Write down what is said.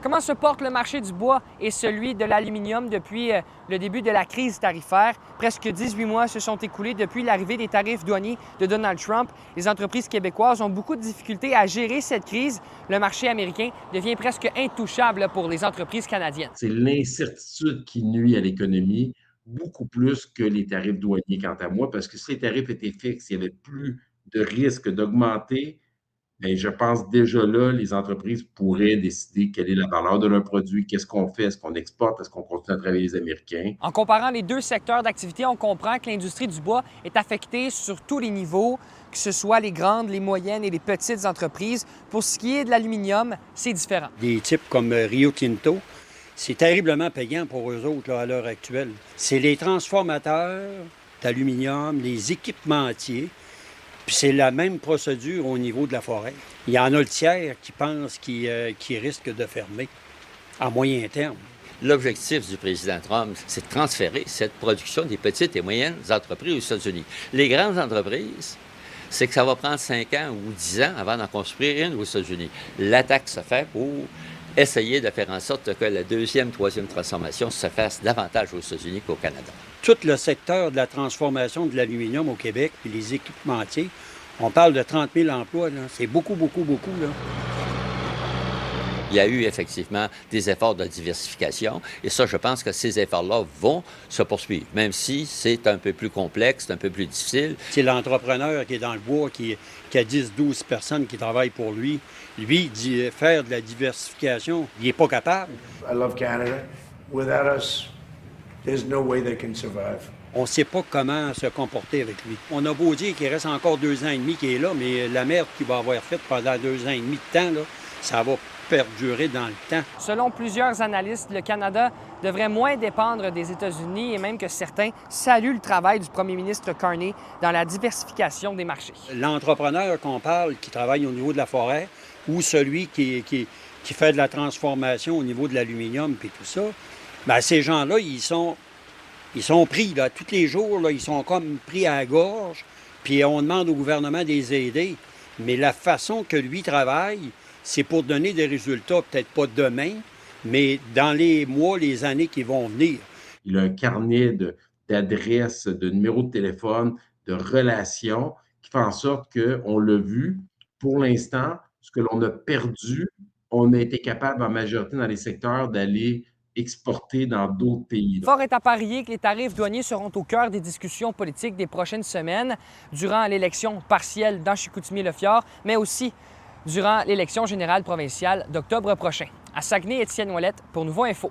Comment se porte le marché du bois et celui de l'aluminium depuis le début de la crise tarifaire? Presque 18 mois se sont écoulés depuis l'arrivée des tarifs douaniers de Donald Trump. Les entreprises québécoises ont beaucoup de difficultés à gérer cette crise. Le marché américain devient presque intouchable pour les entreprises canadiennes. C'est l'incertitude qui nuit à l'économie beaucoup plus que les tarifs douaniers, quant à moi, parce que si les tarifs étaient fixes, il n'y avait plus de risque d'augmenter. Bien, je pense déjà là, les entreprises pourraient décider quelle est la valeur de leur produit, qu'est-ce qu'on fait, est-ce qu'on exporte, est-ce qu'on continue à travailler les Américains. En comparant les deux secteurs d'activité, on comprend que l'industrie du bois est affectée sur tous les niveaux, que ce soit les grandes, les moyennes et les petites entreprises. Pour ce qui est de l'aluminium, c'est différent. Des types comme Rio Tinto, c'est terriblement payant pour eux autres là, à l'heure actuelle. C'est les transformateurs d'aluminium, les équipementiers. Puis c'est la même procédure au niveau de la forêt. Il y en a le tiers qui pense qu'il risque de fermer à moyen terme. L'objectif du président Trump, c'est de transférer cette production des petites et moyennes entreprises aux États-Unis. Les grandes entreprises, c'est que ça va prendre 5 ans ou 10 ans avant d'en construire une aux États-Unis. L'attaque se fait pour essayer de faire en sorte que la deuxième, troisième transformation se fasse davantage aux États-Unis qu'au Canada. Tout le secteur de la transformation de l'aluminium au Québec, puis les équipementiers, on parle de 30 000 emplois. C'est beaucoup, beaucoup, beaucoup. Là. Il y a eu effectivement des efforts de diversification et ça, je pense que ces efforts-là vont se poursuivre, même si c'est un peu plus complexe, un peu plus difficile. C'est l'entrepreneur qui est dans le bois, qui a 10-12 personnes qui travaillent pour lui. Lui, il dit faire de la diversification, il n'est pas capable. I love Canada. Without us, there's no way they can survive. On ne sait pas comment se comporter avec lui. On a beau dire qu'il reste encore 2 ans et demi qu'il est là, mais la merde qu'il va avoir faite pendant 2 ans et demi de temps, là, ça va perdurer dans le temps. Selon plusieurs analystes, le Canada devrait moins dépendre des États-Unis et même que certains saluent le travail du premier ministre Carney dans la diversification des marchés. L'entrepreneur qu'on parle, qui travaille au niveau de la forêt, ou celui qui fait de la transformation au niveau de l'aluminium et tout ça, bien, ces gens-là, ils sont pris, là, tous les jours, là, ils sont comme pris à la gorge, puis on demande au gouvernement de les aider. Mais la façon que lui travaille, c'est pour donner des résultats, peut-être pas demain, mais dans les mois, les années qui vont venir. Il a un carnet d'adresses, de numéros de téléphone, de relations, qui fait en sorte qu'on l'a vu, pour l'instant, ce que l'on a perdu, on a été capable, en majorité dans les secteurs, d'aller exporter dans d'autres pays. Fort est à parier que les tarifs douaniers seront au cœur des discussions politiques des prochaines semaines, durant l'élection partielle dans Chicoutimi-Le-Fjord, mais aussi durant l'élection générale provinciale d'octobre prochain. À Saguenay, Étienne Ouellette pour Nouveau Info.